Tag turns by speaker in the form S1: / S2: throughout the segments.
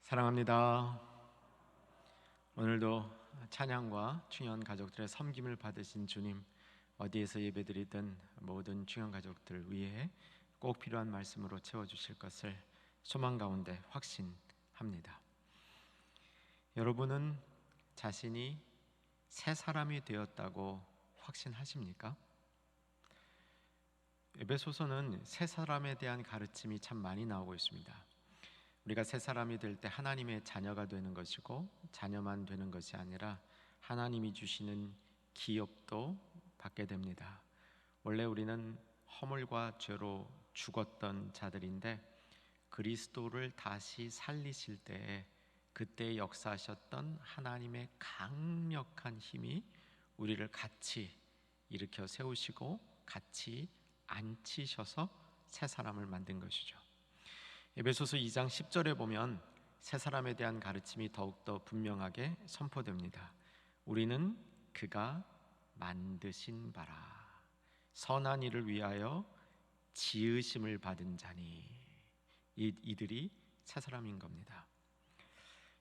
S1: 사랑합니다. 오늘도 찬양과 충현 가족들의 섬김을 받으신 주님, 어디에서 예배드리든 모든 충현 가족들 위해 꼭 필요한 말씀으로 채워주실 것을 소망 가운데 확신합니다. 여러분은 자신이 새 사람이 되었다고 확신하십니까? 에베소서는 새 사람에 대한 가르침이 참 많이 나오고 있습니다. 우리가 새 사람이 될 때 하나님의 자녀가 되는 것이고, 자녀만 되는 것이 아니라 하나님이 주시는 기업도 받게 됩니다. 원래 우리는 허물과 죄로 죽었던 자들인데, 그리스도를 다시 살리실 때에 그때 역사하셨던 하나님의 강력한 힘이 우리를 같이 일으켜 세우시고 같이 앉히셔서 새 사람을 만든 것이죠. 에베소서 2장 10절에 보면 새 사람에 대한 가르침이 더욱더 분명하게 선포됩니다. 우리는 그가 만드신 바라 선한 일을 위하여 지으심을 받은 자니. 이들이 새 사람인 겁니다.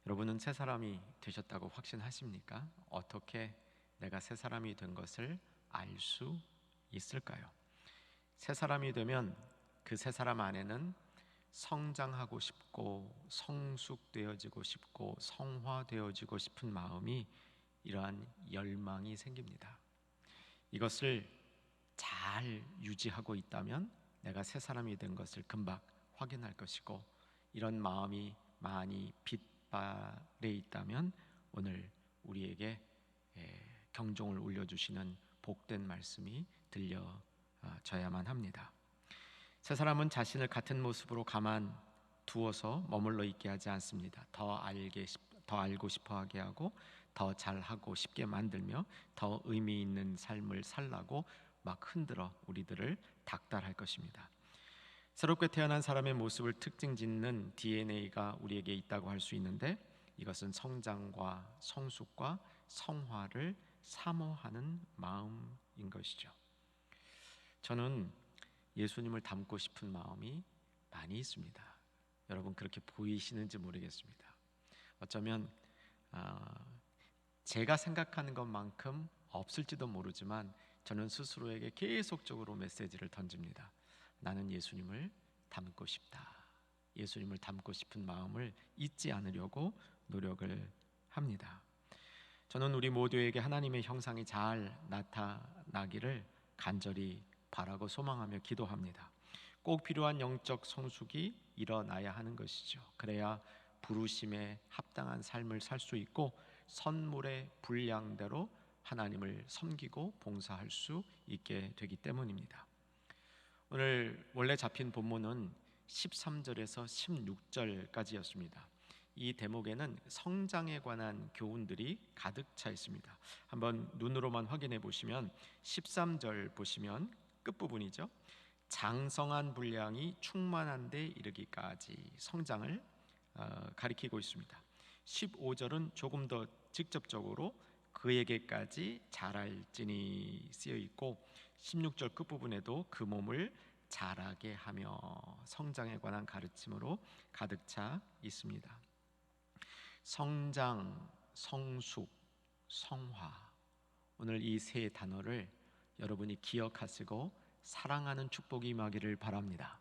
S1: 여러분은 새 사람이 되셨다고 확신하십니까? 어떻게 내가 새 사람이 된 것을 알 수 있을까요? 새 사람이 되면 그 새 사람 안에는 성장하고 싶고 성숙되어지고 싶고 성화되어지고 싶은 마음이, 이러한 열망이 생깁니다. 이것을 잘 유지하고 있다면 내가 새 사람이 된 것을 금방 확인할 것이고, 이런 마음이 많이 빛발에 있다면 오늘 우리에게 경종을 울려주시는 복된 말씀이 들려져야만 합니다. 새 사람은 자신을 같은 모습으로 가만 두어서 머물러 있게 하지 않습니다. 더 알고 싶어하게 하고 더 잘하고 싶게 만들며 더 의미 있는 삶을 살라고 막 흔들어 우리들을 닥달할 것입니다. 새롭게 태어난 사람의 모습을 특징 짓는 DNA가 우리에게 있다고 할 수 있는데, 이것은 성장과 성숙과 성화를 사모하는 마음인 것이죠. 저는 예수님을 닮고 싶은 마음이 많이 있습니다. 여러분 그렇게 보이시는지 모르겠습니다. 어쩌면 제가 생각하는 것만큼 없을지도 모르지만 저는 스스로에게 계속적으로 메시지를 던집니다. 나는 예수님을 닮고 싶다. 예수님을 닮고 싶은 마음을 잊지 않으려고 노력을 합니다. 저는 우리 모두에게 하나님의 형상이 잘 나타나기를 간절히 바라고 소망하며 기도합니다. 꼭 필요한 영적 성숙이 일어나야 하는 것이죠. 그래야 부르심에 합당한 삶을 살 수 있고 선물의 분량대로 하나님을 섬기고 봉사할 수 있게 되기 때문입니다. 오늘 원래 잡힌 본문은 13절에서 16절까지였습니다. 이 대목에는 성장에 관한 교훈들이 가득 차 있습니다. 한번 눈으로만 확인해 보시면 13절 보시면 끝부분이죠. 장성한 분량이 충만한 데 이르기까지 성장을 가리키고 있습니다. 15절은 조금 더 직접적으로 그에게까지 자랄지니 쓰여 있고, 16절 끝부분에도 그 몸을 자라게 하며 성장에 관한 가르침으로 가득 차 있습니다. 성장, 성숙, 성화, 오늘 이 세 단어를 여러분이 기억하시고 사랑하는 축복이 임하기를 바랍니다.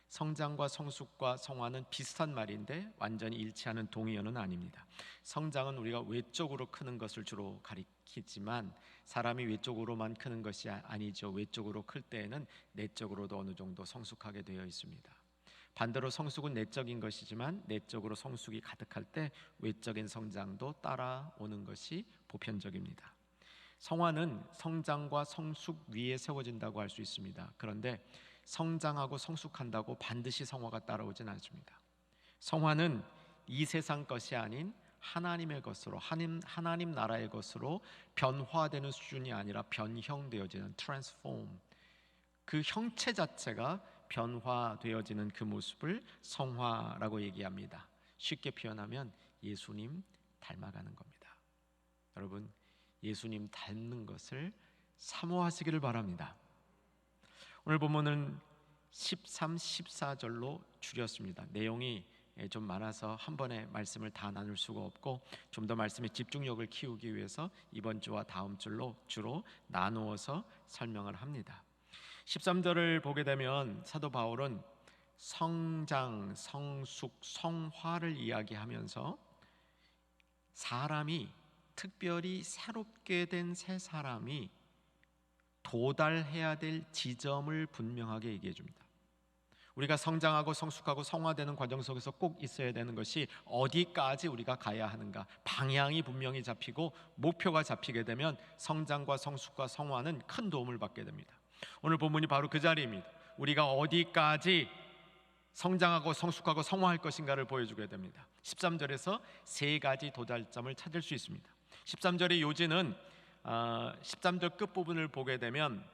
S1: 성장과 성숙과 성화는 비슷한 말인데 완전히 일치하는 동의어는 아닙니다. 성장은 우리가 외적으로 크는 것을 주로 가리키지만 사람이 외적으로만 크는 것이 아니죠. 외적으로 클 때에는 내적으로도 어느 정도 성숙하게 되어 있습니다. 반대로 성숙은 내적인 것이지만 내적으로 성숙이 가득할 때 외적인 성장도 따라오는 것이 보편적입니다. 성화는 성장과 성숙 위에 세워진다고 할 수 있습니다. 그런데 성장하고 성숙한다고 반드시 성화가 따라오진 않습니다. 성화는 이 세상 것이 아닌 하나님의 것으로, 하나님 나라의 것으로 변화되는 수준이 아니라 변형되어지는 transform, 그 형체 자체가 변화되어지는 그 모습을 성화라고 얘기합니다. 쉽게 표현하면 예수님 닮아가는 겁니다. 여러분, 예수님 닮는 것을 사모하시기를 바랍니다. 오늘 본문은 13, 14절로 줄였습니다. 내용이 좀 많아서 한 번에 말씀을 다 나눌 수가 없고, 좀 더 말씀의 집중력을 키우기 위해서 이번 주와 다음 주로 주로 나누어서 설명을 합니다. 13절을 보게 되면 사도 바울은 성장, 성숙, 성화를 이야기하면서 사람이, 특별히 새롭게 된 새 사람이 도달해야 될 지점을 분명하게 얘기해 줍니다. 우리가 성장하고 성숙하고 성화되는 과정 속에서 꼭 있어야 되는 것이 어디까지 우리가 가야 하는가, 방향이 분명히 잡히고 목표가 잡히게 되면 성장과 성숙과 성화는 큰 도움을 받게 됩니다. 오늘 본문이 바로 그 자리입니다. 우리가 어디까지 성장하고 성숙하고 성화할 것인가를 보여주게 됩니다. 13절에서 세 가지 도달점을 찾을 수 있습니다. 13절의 요지는 13절 끝부분을 보게 되면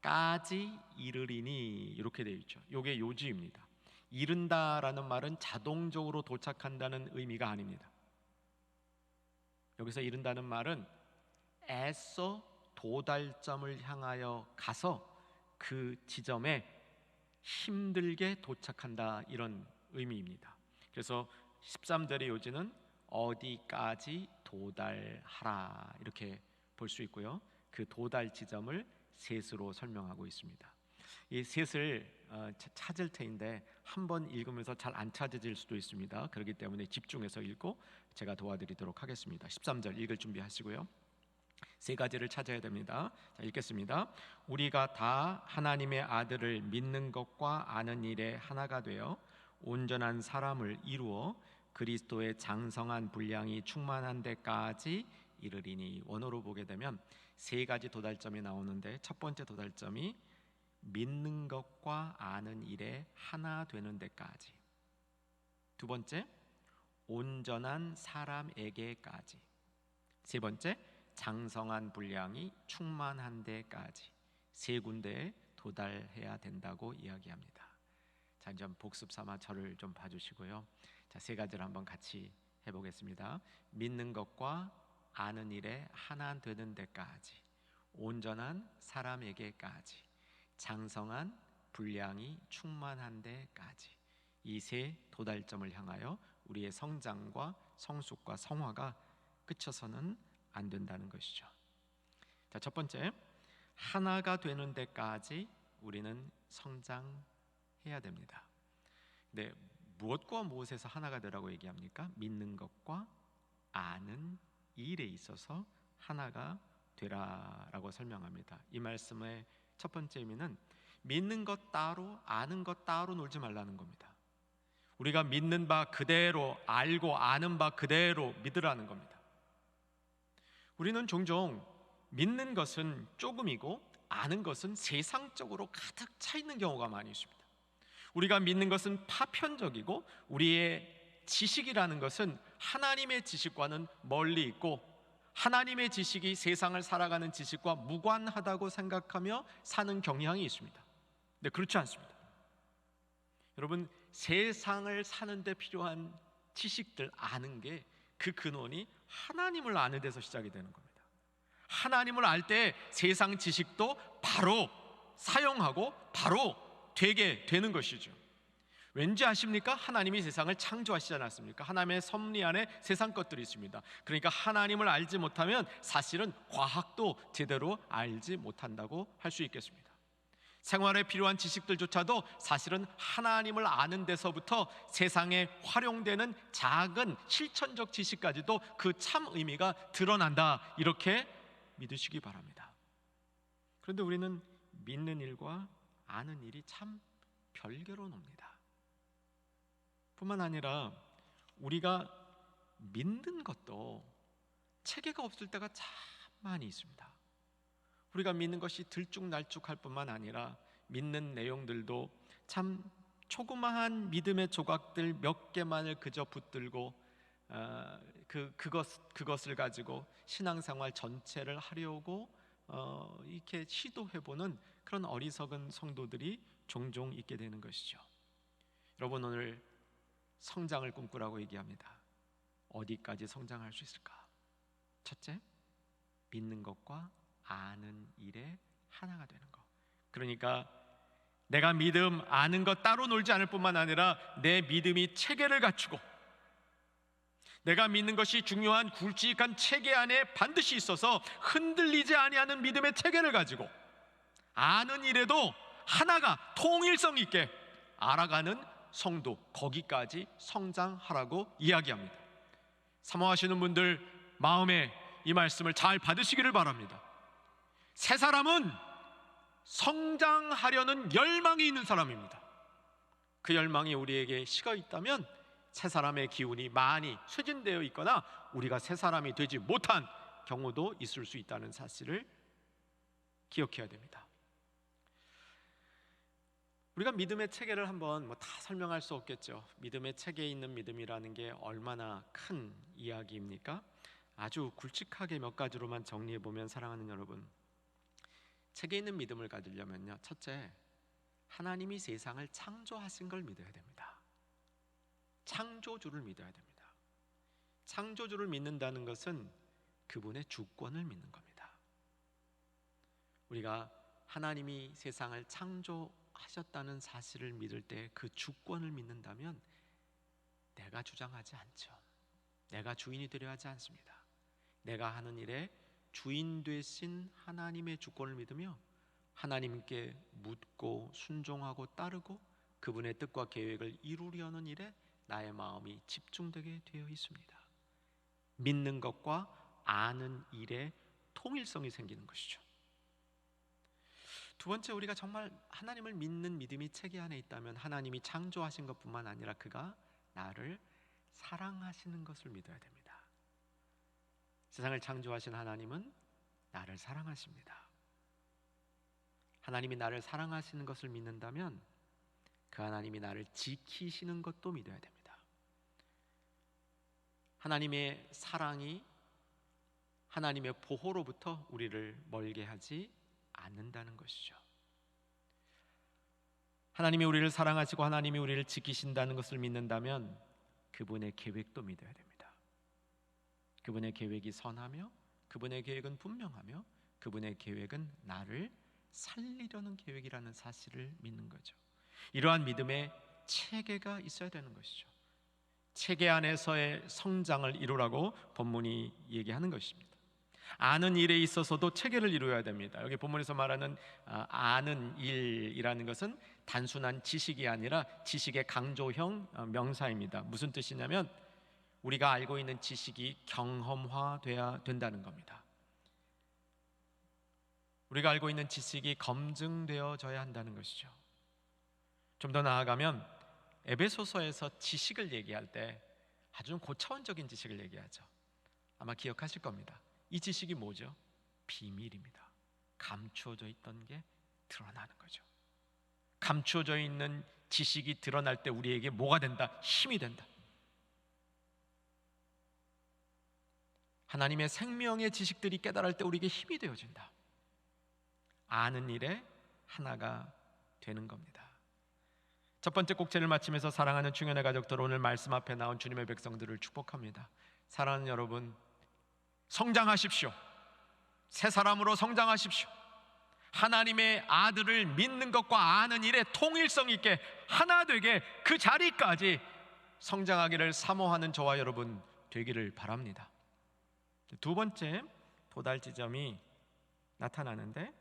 S1: 까지 이르리니 이렇게 되어 있죠. 이게 요지입니다. 이른다라는 말은 자동적으로 도착한다는 의미가 아닙니다. 여기서 이른다는 말은 애써 도달점을 향하여 가서 그 지점에 힘들게 도착한다, 이런 의미입니다. 그래서 13절의 요지는 어디까지 도달하라 이렇게 볼 수 있고요. 그 도달 지점을 셋으로 설명하고 있습니다. 이 셋을 찾을 테인데 한 번 읽으면서 잘 안 찾아질 수도 있습니다. 그렇기 때문에 집중해서 읽고 제가 도와드리도록 하겠습니다. 13절 읽을 준비하시고요. 세 가지를 찾아야 됩니다. 자, 읽겠습니다. 우리가 다 하나님의 아들을 믿는 것과 아는 일에 하나가 되어 온전한 사람을 이루어 그리스도의 장성한 분량이 충만한 데까지 이르리니. 원어로 보게 되면 세 가지 도달점이 나오는데, 첫 번째 도달점이 믿는 것과 아는 일에 하나 되는 데까지, 두 번째 온전한 사람에게까지, 세 번째 장성한 분량이 충만한 데까지, 세 군데에 도달해야 된다고 이야기합니다. 자, 이제 복습 삼아 저를 좀 봐주시고요. 자, 세 가지를 한번 같이 해보겠습니다. 믿는 것과 아는 일에 하나 되는 데까지, 온전한 사람에게까지, 장성한 분량이 충만한 데까지, 이 세 도달점을 향하여 우리의 성장과 성숙과 성화가 그쳐서는 안 된다는 것이죠. 자, 첫 번째, 하나가 되는 데까지 우리는 성장해야 됩니다. 근데 무엇과 무엇에서 하나가 되라고 얘기합니까? 믿는 것과 아는 일에 있어서 하나가 되라라고 설명합니다. 이 말씀의 첫 번째 의미는 믿는 것 따로 아는 것 따로 놀지 말라는 겁니다. 우리가 믿는 바 그대로 알고 아는 바 그대로 믿으라는 겁니다. 우리는 종종 믿는 것은 조금이고 아는 것은 세상적으로 가득 차 있는 경우가 많이 있습니다. 우리가 믿는 것은 파편적이고 우리의 지식이라는 것은 하나님의 지식과는 멀리 있고, 하나님의 지식이 세상을 살아가는 지식과 무관하다고 생각하며 사는 경향이 있습니다. 근데 그렇지 않습니다. 여러분, 세상을 사는 데 필요한 지식들 아는 게 그 근원이 하나님을 아는 데서 시작이 되는 겁니다. 하나님을 알 때 세상 지식도 바로 사용하고 바로 되게 되는 것이죠. 왠지 아십니까? 하나님이 세상을 창조하시지 않았습니까? 하나님의 섭리 안에 세상 것들이 있습니다. 그러니까 하나님을 알지 못하면 사실은 과학도 제대로 알지 못한다고 할 수 있겠습니다. 생활에 필요한 지식들조차도 사실은 하나님을 아는 데서부터 세상에 활용되는 작은 실천적 지식까지도 그 참 의미가 드러난다, 이렇게 믿으시기 바랍니다. 그런데 우리는 믿는 일과 아는 일이 참 별개로 놉니다. 뿐만 아니라 우리가 믿는 것도 체계가 없을 때가 참 많이 있습니다. 우리가 믿는 것이 들쭉날쭉할 뿐만 아니라 믿는 내용들도 참 조그마한 믿음의 조각들 몇 개만을 그저 붙들고 그것을 가지고 신앙생활 전체를 하려고 이렇게 시도해보는 그런 어리석은 성도들이 종종 있게 되는 것이죠. 여러분, 오늘 성장을 꿈꾸라고 얘기합니다. 어디까지 성장할 수 있을까? 첫째, 믿는 것과 아는 일에 하나가 되는 것. 그러니까 내가 믿음 아는 것 따로 놀지 않을 뿐만 아니라 내 믿음이 체계를 갖추고 내가 믿는 것이 중요한 굵직한 체계 안에 반드시 있어서 흔들리지 아니하는 믿음의 체계를 가지고 아는 일에도 하나가 통일성 있게 알아가는 성도, 거기까지 성장하라고 이야기합니다. 사모하시는 분들 마음에 이 말씀을 잘 받으시기를 바랍니다. 새 사람은 성장하려는 열망이 있는 사람입니다. 그 열망이 우리에게 식어 있다면 새 사람의 기운이 많이 쇠진되어 있거나 우리가 새 사람이 되지 못한 경우도 있을 수 있다는 사실을 기억해야 됩니다. 우리가 믿음의 체계를 한번 다 설명할 수 없겠죠. 믿음의 체계에 있는 믿음이라는 게 얼마나 큰 이야기입니까? 아주 굵직하게 몇 가지로만 정리해 보면, 사랑하는 여러분, 체계 있는 믿음을 가지려면요, 첫째, 하나님이 세상을 창조하신 걸 믿어야 됩니다. 창조주를 믿어야 됩니다. 창조주를 믿는다는 것은 그분의 주권을 믿는 겁니다. 우리가 하나님이 세상을 창조하셨다는 사실을 믿을 때 그 주권을 믿는다면 내가 주장하지 않죠. 내가 주인이 되려 하지 않습니다. 내가 하는 일에 주인 되신 하나님의 주권을 믿으며 하나님께 묻고 순종하고 따르고 그분의 뜻과 계획을 이루려는 일에 나의 마음이 집중되게 되어 있습니다. 믿는 것과 아는 일에 통일성이 생기는 것이죠. 두 번째, 우리가 정말 하나님을 믿는 믿음이 체계 안에 있다면 하나님이 창조하신 것뿐만 아니라 그가 나를 사랑하시는 것을 믿어야 됩니다. 세상을 창조하신 하나님은 나를 사랑하십니다. 하나님이 나를 사랑하시는 것을 믿는다면 그 하나님이 나를 지키시는 것도 믿어야 됩니다. 하나님의 사랑이 하나님의 보호로부터 우리를 멀게 하지 않는다는 것이죠. 하나님이 우리를 사랑하시고 하나님이 우리를 지키신다는 것을 믿는다면 그분의 계획도 믿어야 됩니다. 그분의 계획이 선하며 그분의 계획은 분명하며 그분의 계획은 나를 살리려는 계획이라는 사실을 믿는 거죠. 이러한 믿음의 체계가 있어야 되는 것이죠. 체계 안에서의 성장을 이루라고 본문이 얘기하는 것입니다. 아는 일에 있어서도 체계를 이루어야 됩니다. 여기 본문에서 말하는 아는 일이라는 것은 단순한 지식이 아니라 지식의 강조형 명사입니다. 무슨 뜻이냐면 우리가 알고 있는 지식이 경험화돼야 된다는 겁니다. 우리가 알고 있는 지식이 검증되어져야 한다는 것이죠. 좀 더 나아가면 에베소서에서 지식을 얘기할 때 아주 고차원적인 지식을 얘기하죠. 아마 기억하실 겁니다. 이 지식이 뭐죠? 비밀입니다. 감추어져 있던 게 드러나는 거죠. 감추어져 있는 지식이 드러날 때 우리에게 뭐가 된다? 힘이 된다. 하나님의 생명의 지식들이 깨달을 때 우리에게 힘이 되어진다. 아는 일에 하나가 되는 겁니다. 첫 번째 꼭지를 마치면서 사랑하는 충현의 가족들, 오늘 말씀 앞에 나온 주님의 백성들을 축복합니다. 사랑하는 여러분, 성장하십시오. 새 사람으로 성장하십시오. 하나님의 아들을 믿는 것과 아는 일에 통일성 있게 하나 되게 그 자리까지 성장하기를 사모하는 저와 여러분 되기를 바랍니다. 두 번째 도달 지점이 나타나는데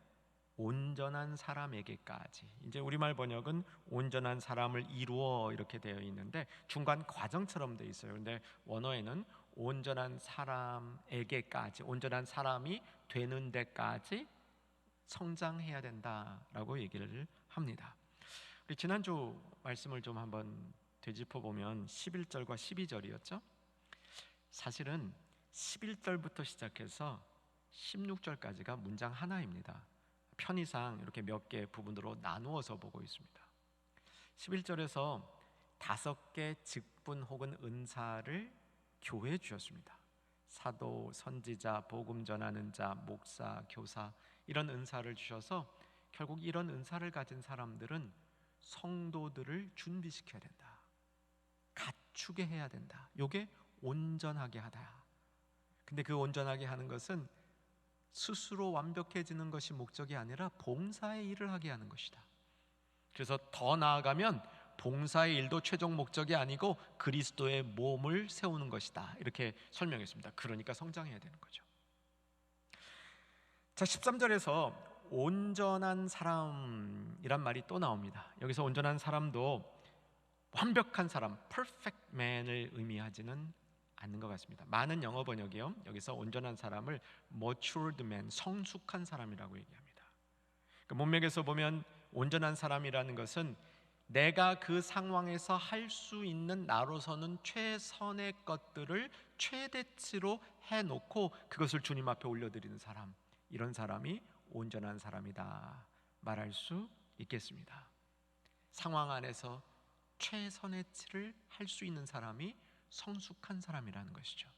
S1: 온전한 사람에게까지, 이제 우리말 번역은 온전한 사람을 이루어 이렇게 되어 있는데 중간 과정처럼 되어 있어요. 근데 원어에는 온전한 사람에게까지, 온전한 사람이 되는 데까지 성장해야 된다라고 얘기를 합니다. 우리 지난주 말씀을 좀 한번 되짚어 보면 11절과 12절이었죠. 사실은 11절부터 시작해서 16절까지가 문장 하나입니다. 편의상 이렇게 몇 개 부분으로 나누어서 보고 있습니다. 11절에서 5개 직분 혹은 은사를 교회에 주셨습니다. 사도, 선지자, 복음 전하는 자, 목사, 교사, 이런 은사를 주셔서 결국 이런 은사를 가진 사람들은 성도들을 준비시켜야 된다, 갖추게 해야 된다. 이게 온전하게 하다. 근데 그 온전하게 하는 것은 스스로 완벽해지는 것이 목적이 아니라 봉사의 일을 하게 하는 것이다. 그래서 더 나아가면 봉사의 일도 최종 목적이 아니고 그리스도의 몸을 세우는 것이다, 이렇게 설명했습니다. 그러니까 성장해야 되는 거죠. 자, 13절에서 온전한 사람이란 말이 또 나옵니다. 여기서 온전한 사람도 완벽한 사람, perfect man을 의미하지는 않는 것 같습니다. 많은 영어 번역이요, 여기서 온전한 사람을 matured man, 성숙한 사람이라고 얘기합니다. 그러니까 문맥에서 보면 온전한 사람이라는 것은 내가 그 상황에서 할 수 있는 나로서는 최선의 것들을 최대치로 해놓고 그것을 주님 앞에 올려드리는 사람, 이런 사람이 온전한 사람이다 말할 수 있겠습니다. 상황 안에서 최선의 치를 할 수 있는 사람이 성숙한 사람이라는 것이죠.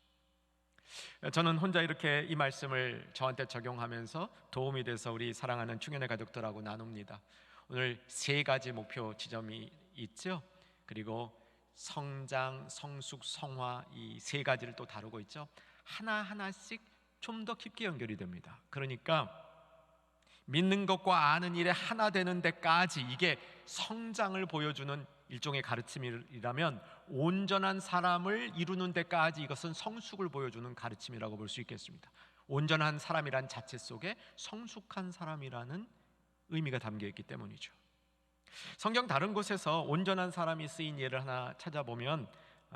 S1: 저는 혼자 이렇게 이 말씀을 저한테 적용하면서 도움이 돼서 우리 사랑하는 충현의 가족들하고 나눕니다. 오늘 3가지 목표 지점이 있죠. 그리고 성장, 성숙, 성화, 이 3가지를 또 다루고 있죠. 하나하나씩 좀 더 깊게 연결이 됩니다. 그러니까 믿는 것과 아는 일에 하나 되는 데까지, 이게 성장을 보여주는 일종의 가르침이라면 온전한 사람을 이루는 데까지 이것은 성숙을 보여주는 가르침이라고 볼 수 있겠습니다. 온전한 사람이란 자체 속에 성숙한 사람이라는 의미가 담겨 있기 때문이죠. 성경 다른 곳에서 온전한 사람이 쓰인 예를 하나 찾아보면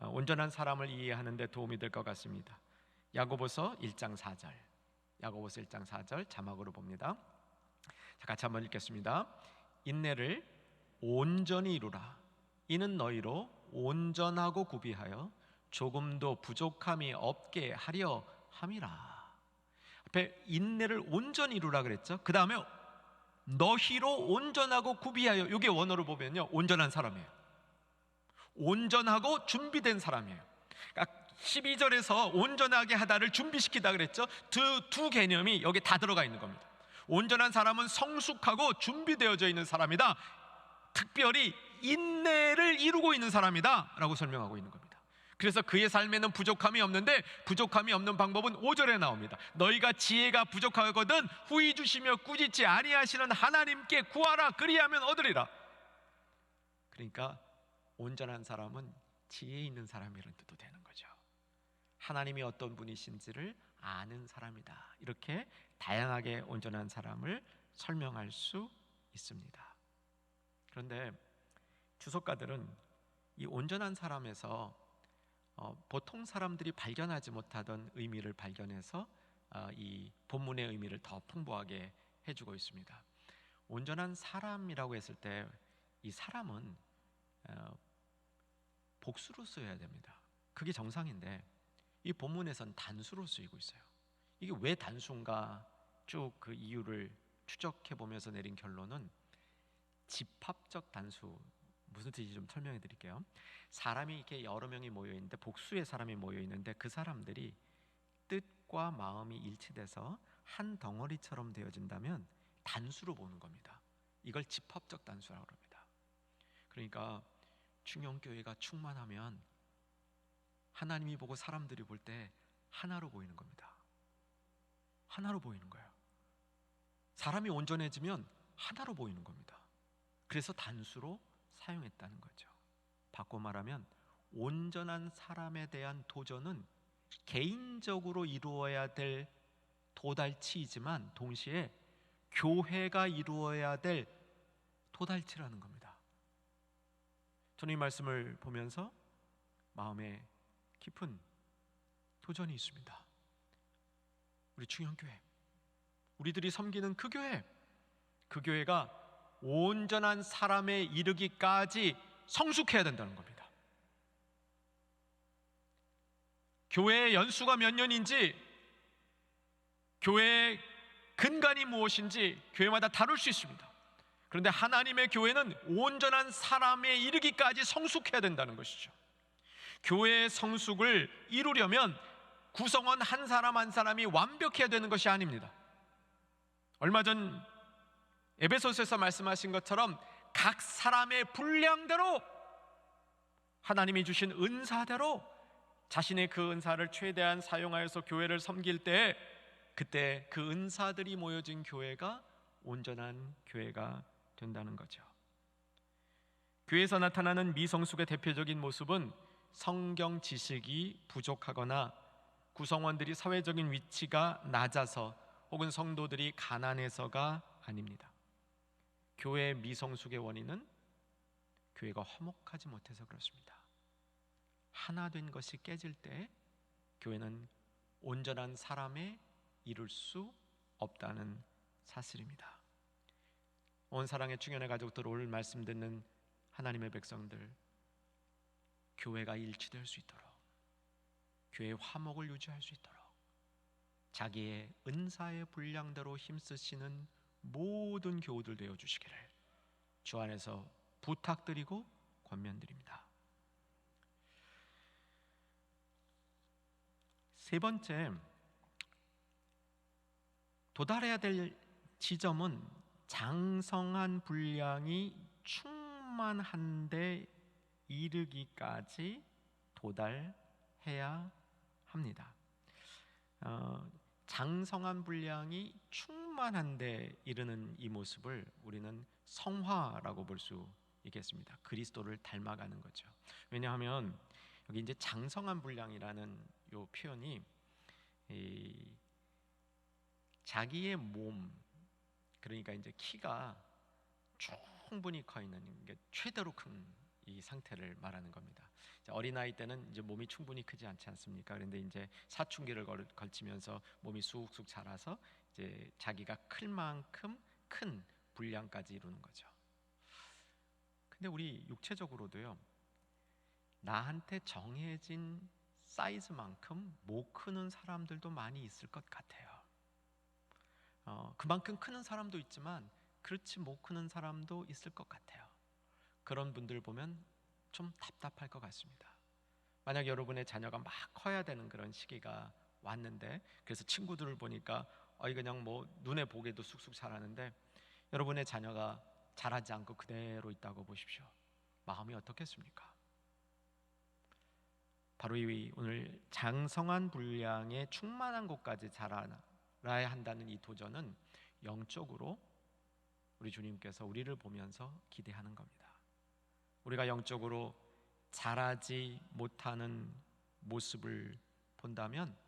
S1: 온전한 사람을 이해하는 데 도움이 될 것 같습니다. 야고보서 1장 4절, 야고보서 1장 4절 자막으로 봅니다. 자, 같이 한번 읽겠습니다. 인내를 온전히 이루라. 이는 너희로 온전하고 구비하여 조금도 부족함이 없게 하려 함이라. 앞에 인내를 온전히 이루라 그랬죠. 그 다음에 너희로 온전하고 구비하여, 이게 원어로 보면요 온전한 사람이에요. 온전하고 준비된 사람이에요. 그러니까 12절에서 온전하게 하다를 준비시키다 그랬죠. 두 개념이 여기 다 들어가 있는 겁니다. 온전한 사람은 성숙하고 준비되어져 있는 사람이다, 특별히 인내를 이루고 있는 사람이다 라고 설명하고 있는 겁니다. 그래서 그의 삶에는 부족함이 없는데, 부족함이 없는 방법은 5절에 나옵니다. 너희가 지혜가 부족하거든 후히 주시며 꾸짖지 아니하시는 하나님께 구하라, 그리하면 얻으리라. 그러니까 온전한 사람은 지혜 있는 사람이라는 뜻도 되는 거죠. 하나님이 어떤 분이신지를 아는 사람이다, 이렇게 다양하게 온전한 사람을 설명할 수 있습니다. 그런데 주석가들은 이 온전한 사람에서 보통 사람들이 발견하지 못하던 의미를 발견해서 이 본문의 의미를 더 풍부하게 해주고 있습니다. 온전한 사람이라고 했을 때 이 사람은 복수로 쓰여야 됩니다. 그게 정상인데 이 본문에선 단수로 쓰이고 있어요. 이게 왜 단수인가 쭉 그 이유를 추적해 보면서 내린 결론은 집합적 단수. 무슨 뜻인지 좀 설명해 드릴게요. 사람이 이렇게 여러 명이 모여 있는데, 복수의 사람이 모여 있는데 그 사람들이 뜻과 마음이 일치돼서 한 덩어리처럼 되어진다면 단수로 보는 겁니다. 이걸 집합적 단수라고 합니다. 그러니까 충영교회가 충만하면 하나님이 보고 사람들이 볼 때 하나로 보이는 겁니다. 하나로 보이는 거예요. 사람이 온전해지면 하나로 보이는 겁니다. 그래서 단수로 사용했다는 거죠. 바꿔 말하면 온전한 사람에 대한 도전은 개인적으로 이루어야 될 도달치이지만 동시에 교회가 이루어야 될 도달치라는 겁니다. 저는 이 말씀을 보면서 마음에 깊은 도전이 있습니다. 우리 충영교회, 우리들이 섬기는 그 교회가 온전한 사람에 이르기까지 성숙해야 된다는 겁니다. 교회의 연수가 몇 년인지, 교회의 근간이 무엇인지 교회마다 다룰 수 있습니다. 그런데 하나님의 교회는 온전한 사람에 이르기까지 성숙해야 된다는 것이죠. 교회의 성숙을 이루려면 구성원 한 사람 한 사람이 완벽해야 되는 것이 아닙니다. 얼마 전 에베소서에서 말씀하신 것처럼 각 사람의 분량대로, 하나님이 주신 은사대로 자신의 그 은사를 최대한 사용하여서 교회를 섬길 때, 그때 그 은사들이 모여진 교회가 온전한 교회가 된다는 거죠. 교회에서 나타나는 미성숙의 대표적인 모습은 성경 지식이 부족하거나 구성원들이 사회적인 위치가 낮아서 혹은 성도들이 가난해서가 아닙니다. 교회의 미성숙의 원인은 교회가 화목하지 못해서 그렇습니다. 하나 된 것이 깨질 때 교회는 온전한 사람에 이룰 수 없다는 사실입니다. 온 사랑의 충현의 가족들, 오늘 말씀 듣는 하나님의 백성들, 교회가 일치될 수 있도록, 교회의 화목을 유지할 수 있도록 자기의 은사의 분량대로 힘쓰시는 모든 교우들 되어 주시기를 주 안에서 부탁드리고 권면드립니다. 세 번째, 도달해야 될 지점은 장성한 분량이 충만한 데 이르기까지 도달해야 합니다. 장성한 분량이 충만한 데 이르는 이 모습을 우리는 성화라고 볼 수 있겠습니다. 그리스도를 닮아가는 거죠. 왜냐하면 여기 이제 장성한 분량이라는 요 표현이 자기의 몸, 그러니까 이제 키가 충분히 커 있는 게 최대로 큰 이 상태를 말하는 겁니다. 어린아이 때는 이제 몸이 충분히 크지 않지 않습니까? 그런데 이제 사춘기를 걸치면서 몸이 쑥쑥 자라서 이제 자기가 클 만큼 큰 분량까지 이루는 거죠. 근데 우리 육체적으로도요, 나한테 정해진 사이즈만큼 못 크는 사람들도 많이 있을 것 같아요. 그만큼 크는 사람도 있지만 그렇지 못 크는 사람도 있을 것 같아요. 그런 분들 보면 좀 답답할 것 같습니다. 만약 여러분의 자녀가 막 커야 되는 그런 시기가 왔는데, 그래서 친구들을 보니까 그냥 뭐 눈에 보기에도 쑥쑥 자라는데 여러분의 자녀가 자라지 않고 그대로 있다고 보십시오. 마음이 어떻겠습니까? 바로 이 오늘 장성한 분량의 충만한 곳까지 자라야 한다는 이 도전은 영적으로 우리 주님께서 우리를 보면서 기대하는 겁니다. 우리가 영적으로 자라지 못하는 모습을 본다면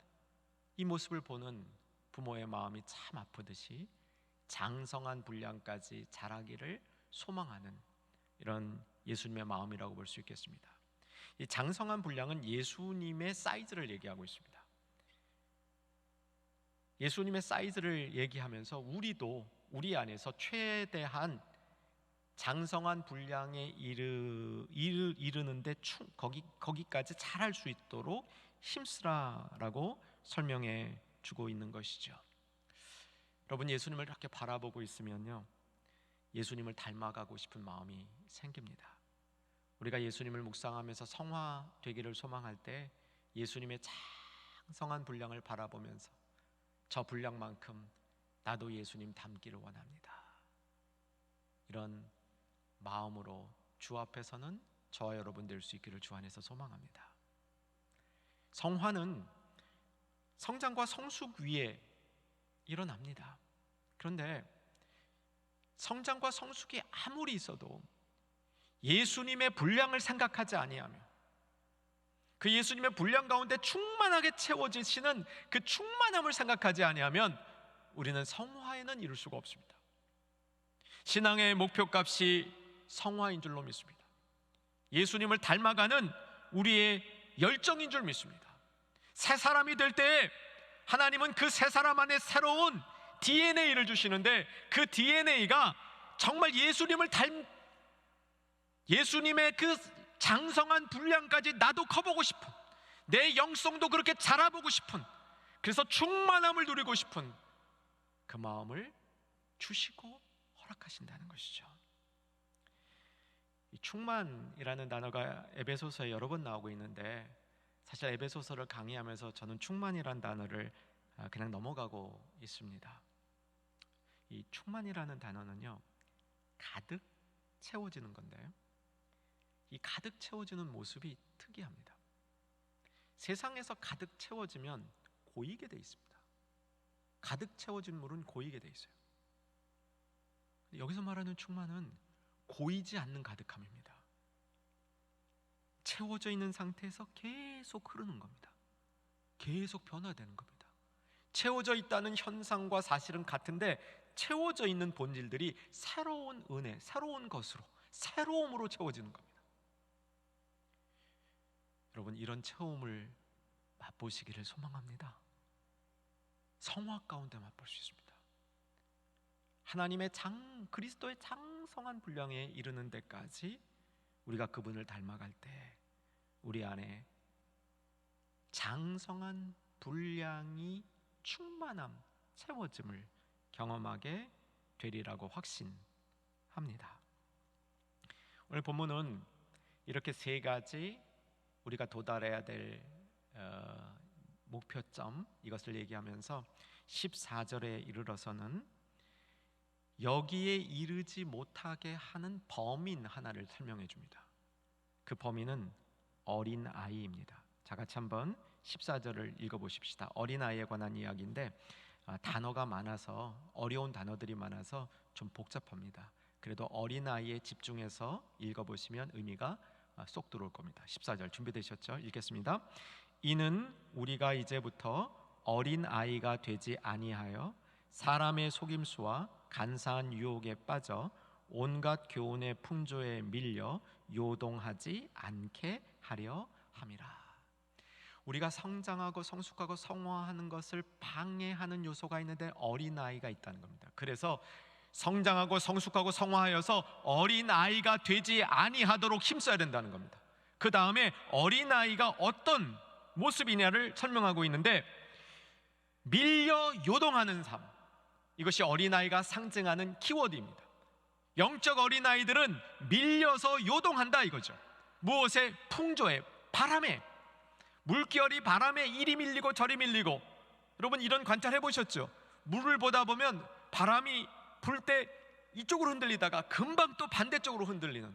S1: 이 모습을 보는 부모의 마음이 참 아프듯이 장성한 분량까지 자라기를 소망하는 이런 예수님의 마음이라고 볼 수 있겠습니다. 이 장성한 분량은 예수님의 사이즈를 얘기하고 있습니다. 예수님의 사이즈를 얘기하면서 우리도 우리 안에서 최대한 장성한 분량에 이르는데 거기까지 잘할 수 있도록 힘쓰라라고 설명해 주고 있는 것이죠. 여러분, 예수님을 이렇게 바라보고 있으면요, 예수님을 닮아가고 싶은 마음이 생깁니다. 우리가 예수님을 묵상하면서 성화되기를 소망할 때 예수님의 장성한 분량을 바라보면서 저 분량만큼 나도 예수님 닮기를 원합니다. 이런 마음으로 주 앞에서는 저와 여러분 될 수 있기를 주 안에서 소망합니다. 성화는 성장과 성숙 위에 일어납니다. 그런데 성장과 성숙이 아무리 있어도 예수님의 분량을 생각하지 아니하며 그 예수님의 분량 가운데 충만하게 채워지시는 그 충만함을 생각하지 아니하면 우리는 성화에는 이룰 수가 없습니다. 신앙의 목표값이 성화인 줄로 믿습니다. 예수님을 닮아가는 우리의 열정인 줄 믿습니다. 새 사람이 될 때 하나님은 그 새 사람 안에 새로운 DNA를 주시는데 그 DNA가 정말 예수님의 그 장성한 분량까지 나도 커보고 싶은, 내 영성도 그렇게 자라보고 싶은, 그래서 충만함을 누리고 싶은 그 마음을 주시고 허락하신다는 것이죠. 이 충만이라는 단어가 에베소서에 여러 번 나오고 있는데 사실 에베소서를 강의하면서 저는 충만이라는 단어를 그냥 넘어가고 있습니다. 이 충만이라는 단어는요, 가득 채워지는 건데요, 이 가득 채워지는 모습이 특이합니다. 세상에서 가득 채워지면 고이게 돼 있습니다. 가득 채워진 물은 고이게 돼 있어요. 여기서 말하는 충만은 고이지 않는 가득함입니다. 채워져 있는 상태에서 계속 흐르는 겁니다. 계속 변화되는 겁니다. 채워져 있다는 현상과 사실은 같은데 채워져 있는 본질들이 새로운 은혜, 새로운 것으로, 새로움으로 채워지는 겁니다. 여러분, 이런 체험을 맛보시기를 소망합니다. 성화 가운데 맛볼 수 있습니다. 하나님의 그리스도의 장성한 분량에 이르는 데까지 우리가 그분을 닮아갈 때 우리 안에 장성한 분량이 충만함, 채워짐을 경험하게 되리라고 확신합니다. 오늘 본문은 이렇게 세 가지 우리가 도달해야 될 목표점, 이것을 얘기하면서 14절에 이르러서는 여기에 이르지 못하게 하는 범인 하나를 설명해 줍니다. 그 범인은 어린아이입니다. 자, 같이 한번 14절을 읽어보십시다. 어린아이에 관한 이야기인데 단어가 많아서, 어려운 단어들이 많아서 좀 복잡합니다. 그래도 어린아이에 집중해서 읽어보시면 의미가 쏙 들어올 겁니다. 14절 준비되셨죠? 읽겠습니다. 이는 우리가 이제부터 어린아이가 되지 아니하여 사람의 속임수와 간사한 유혹에 빠져 온갖 교훈의 풍조에 밀려 요동하지 않게 하려 함이라. 우리가 성장하고 성숙하고 성화하는 것을 방해하는 요소가 있는데 어린아이가 있다는 겁니다. 그래서 성장하고 성숙하고 성화하여서 어린아이가 되지 아니하도록 힘써야 된다는 겁니다. 그 다음에 어린아이가 어떤 모습이냐를 설명하고 있는데, 밀려 요동하는 삶, 이것이 어린아이가 상징하는 키워드입니다. 영적 어린아이들은 밀려서 요동한다 이거죠. 무엇에? 풍조에, 바람에. 물결이 바람에 이리 밀리고 저리 밀리고, 여러분 이런 관찰 해보셨죠? 물을 보다 보면 바람이 불 때 이쪽으로 흔들리다가 금방 또 반대쪽으로 흔들리는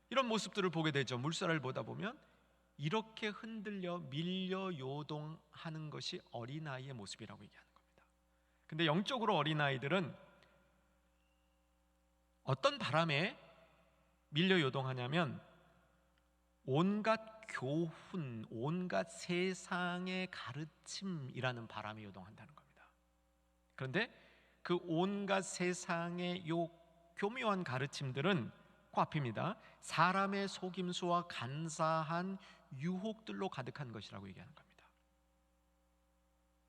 S1: 이런 모습들을 보게 되죠. 물살을 보다 보면 이렇게 흔들려 밀려 요동하는 것이 어린아이의 모습이라고 얘기하는 겁니다. 근데 영적으로 어린아이들은 어떤 바람에 밀려 요동하냐면 온갖 교훈, 온갖 세상의 가르침이라는 바람이 요동한다는 겁니다. 그런데 그 온갖 세상의 요 교묘한 가르침들은 그 앞입니다. 사람의 속임수와 간사한 유혹들로 가득한 것이라고 얘기하는 겁니다.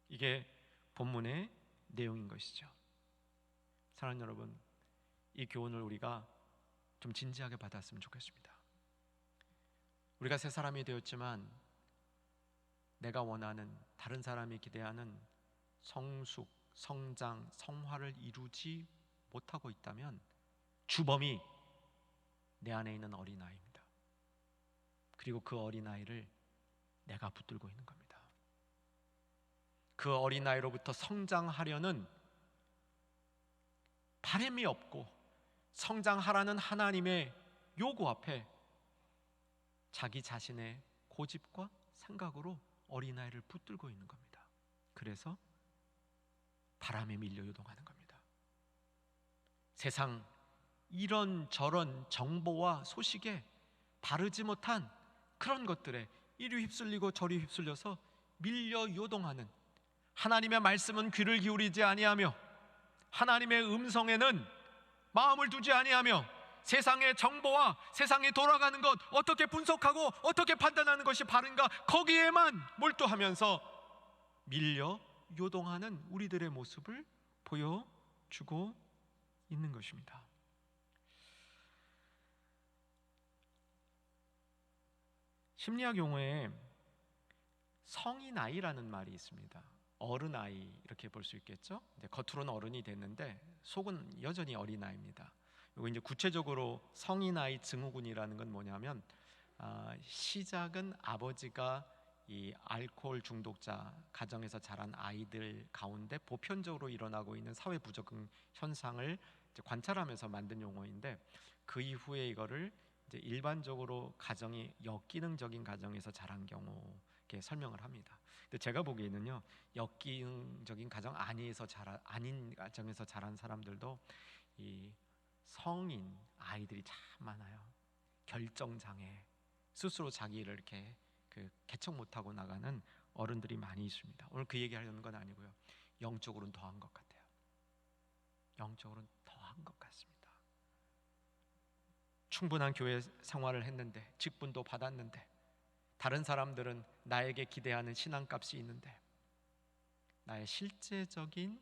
S1: 이게 본문의 내용인 것이죠. 사랑하는 여러분, 이 교훈을 우리가 좀 진지하게 받았으면 좋겠습니다. 우리가 새 사람이 되었지만 내가 원하는, 다른 사람이 기대하는 성숙, 성장, 성화를 이루지 못하고 있다면 주범이 내 안에 있는 어린아이입니다. 그리고 그 어린아이를 내가 붙들고 있는 겁니다. 그 어린아이로부터 성장하려는 바람이 없고 성장하라는 하나님의 요구 앞에 자기 자신의 고집과 생각으로 어린아이를 붙들고 있는 겁니다. 그래서 바람에 밀려 요동하는 겁니다. 세상 이런저런 정보와 소식에 바르지 못한 그런 것들에 이리 휩쓸리고 저리 휩쓸려서 밀려 요동하는, 하나님의 말씀은 귀를 기울이지 아니하며 하나님의 음성에는 마음을 두지 아니하며 세상의 정보와 세상에 돌아가는 것, 어떻게 분석하고 어떻게 판단하는 것이 바른가, 거기에만 몰두하면서 밀려 요동하는 우리들의 모습을 보여주고 있는 것입니다. 심리학 용어에 성인아이라는 말이 있습니다. 어른아이 이렇게 볼 수 있겠죠. 겉으로는 어른이 됐는데 속은 여전히 어린아이입니다. 그리고 이제 구체적으로 성인아이 증후군이라는 건 뭐냐면 시작은 아버지가 이 알코올 중독자 가정에서 자란 아이들 가운데 보편적으로 일어나고 있는 사회 부적응 현상을 이제 관찰하면서 만든 용어인데, 그 이후에 이거를 이제 일반적으로 가정이 역기능적인 가정에서 자란 경우 이렇게 설명을 합니다. 근데 제가 보기에는요, 역기능적인 가정 아닌 가정에서 자란 사람들도 이 성인 아이들이 참 많아요. 결정장애, 스스로 자기를 이렇게 개척 못하고 나가는 어른들이 많이 있습니다. 오늘 그 얘기하려는 건 아니고요. 영적으로는 더한 것 같아요. 영적으로는 더한 것 같습니다. 충분한 교회 생활을 했는데, 직분도 받았는데, 다른 사람들은 나에게 기대하는 신앙값이 있는데, 나의 실제적인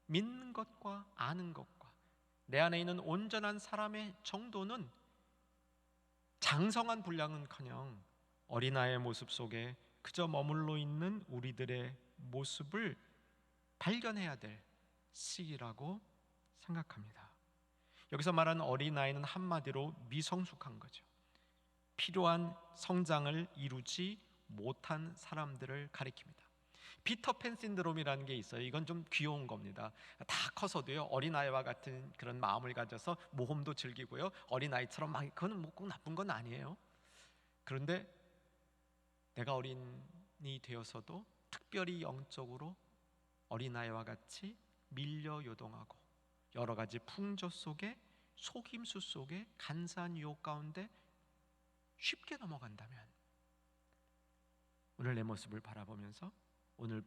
S1: 믿는 것과 아는 것과 내 안에 있는 온전한 사람의 정도는 장성한 분량은커녕 어린아이의 모습 속에 그저 머물러 있는 우리들의 모습을 발견해야 될 시기라고 생각합니다. 여기서 말하는 어린아이는 한마디로 미성숙한 거죠. 필요한 성장을 이루지 못한 사람들을 가리킵니다. 피터팬 신드롬이라는 게 있어요. 이건 좀 귀여운 겁니다. 다 커서도요, 어린아이와 같은 그런 마음을 가져서 모험도 즐기고요, 어린아이처럼 막, 그건 뭐 꼭 나쁜 건 아니에요. 그런데 내가 어린이 되어서도 특별히 영적으로 어린아이와 같이 밀려 요동하고 여러 가지 풍조 속에, 속임수 속에, 간사한 유혹 가운데 쉽게 넘어간다면, 오늘 내 모습을 바라보면서 오늘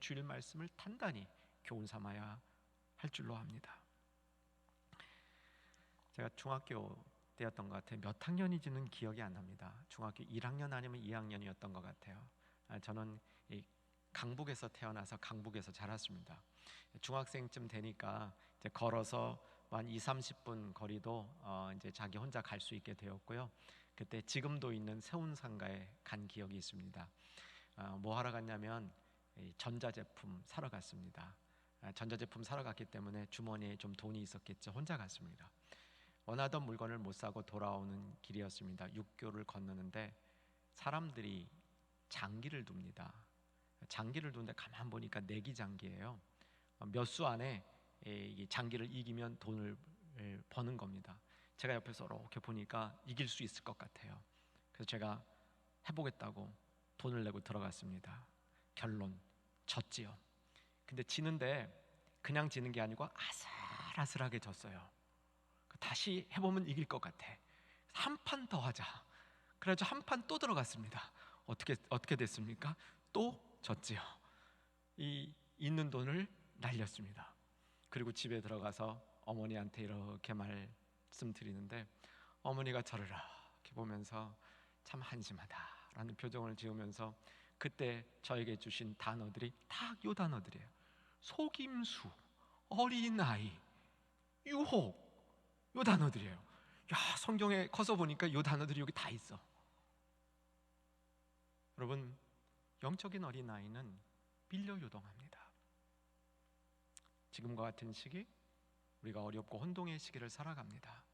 S1: 주일 말씀을 단단히 교훈 삼아야 할 줄로 압니다. 제가 중학교 때였던 것 같아요. 몇 학년인지는 기억이 안 납니다. 중학교 1학년 아니면 2학년이었던 것 같아요. 저는 강북에서 태어나서 강북에서 자랐습니다. 중학생쯤 되니까 이제 걸어서 한 2-30분 거리도 이제 자기 혼자 갈 수 있게 되었고요. 그때 지금도 있는 세운상가에 간 기억이 있습니다. 뭐 하러 갔냐면 전자제품 사러 갔습니다. 전자제품 사러 갔기 때문에 주머니에 좀 돈이 있었겠죠. 혼자 갔습니다. 원하던 물건을 못 사고 돌아오는 길이었습니다. 육교를 건너는데 사람들이 장기를 둡니다. 장기를 두는데 가만 보니까 내기 장기예요. 몇 수 안에 이 장기를 이기면 돈을 버는 겁니다. 제가 옆에서 이렇게 보니까 이길 수 있을 것 같아요. 그래서 제가 해보겠다고 돈을 내고 들어갔습니다. 결론, 졌지요. 근데 지는데 그냥 지는 게 아니고 아슬아슬하게 졌어요. 다시 해보면 이길 것 같아. 한 판 더 하자. 그래가지고 한 판 또 들어갔습니다. 어떻게 됐습니까? 또 졌지요. 이 있는 돈을 날렸습니다. 그리고 집에 들어가서 어머니한테 이렇게 말씀드리는데, 어머니가 저를 이렇게 보면서 참 한심하다라는 표정을 지으면서 그때 저에게 주신 단어들이 다 요 단어들이에요. 속임수, 어린아이, 유혹, 요 단어들이에요. 야, 성경에 커서 보니까 요 단어들이 여기 다 있어. 여러분, 영적인 어린아이는 밀려 요동합니다. 지금과 같은 시기, 우리가 어렵고 혼동의 시기를 살아갑니다.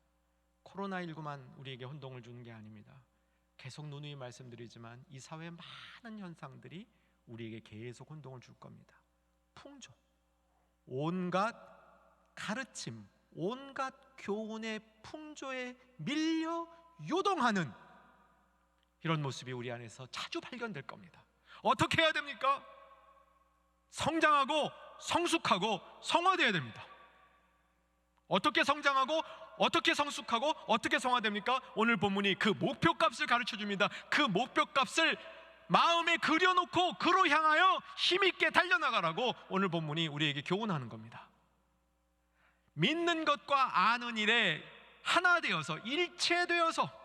S1: 코로나19만 우리에게 혼동을 주는 게 아닙니다. 계속 누누이 말씀드리지만 이 사회의 많은 현상들이 우리에게 계속 혼동을 줄 겁니다. 풍조, 온갖 가르침, 온갖 교훈의 풍조에 밀려 요동하는 이런 모습이 우리 안에서 자주 발견될 겁니다. 어떻게 해야 됩니까? 성장하고 성숙하고 성화되어야 됩니다. 어떻게 성장하고 어떻게 성숙하고 어떻게 성화됩니까? 오늘 본문이 그 목표값을 가르쳐 줍니다. 그 목표값을 마음에 그려놓고 그로 향하여 힘있게 달려나가라고 오늘 본문이 우리에게 교훈하는 겁니다. 믿는 것과 아는 일에 하나 되어서 일체되어서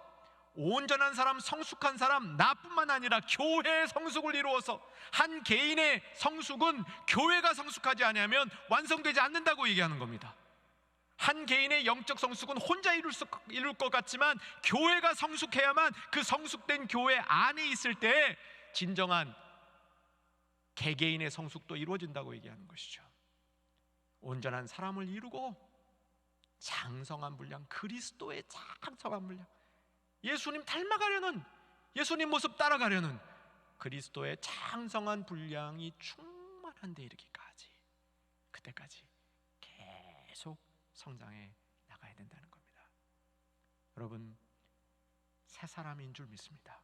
S1: 온전한 사람, 성숙한 사람, 나뿐만 아니라 교회의 성숙을 이루어서, 한 개인의 성숙은 교회가 성숙하지 않으면 완성되지 않는다고 얘기하는 겁니다. 한 개인의 영적 성숙은 혼자 이룰 것 같지만 교회가 성숙해야만 그 성숙된 교회 안에 있을 때 진정한 개개인의 성숙도 이루어진다고 얘기하는 것이죠. 온전한 사람을 이루고 장성한 분량, 그리스도의 장성한 분량, 예수님 닮아가려는, 예수님 모습 따라가려는 그리스도의 장성한 분량이 충만한 데 이르기까지, 그때까지 계속 성장해 나가야 된다는 겁니다. 여러분, 새 사람인 줄 믿습니다.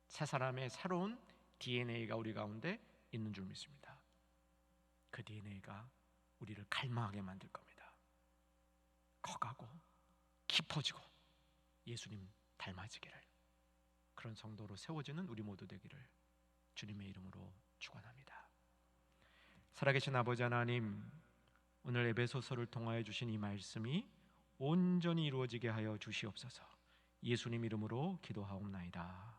S1: 새 사람의 새로운 DNA가 우리 가운데 있는 줄 믿습니다. 그 DNA가 우리를 갈망하게 만들 겁니다. 커가고 깊어지고 예수님 닮아지기를, 그런 성도로 세워지는 우리 모두 되기를 주님의 이름으로 축원합니다. 살아계신 아버지 하나님, 오늘 에베소서를 통하여 주신 이 말씀이 온전히 이루어지게 하여 주시옵소서. 예수님 이름으로 기도하옵나이다.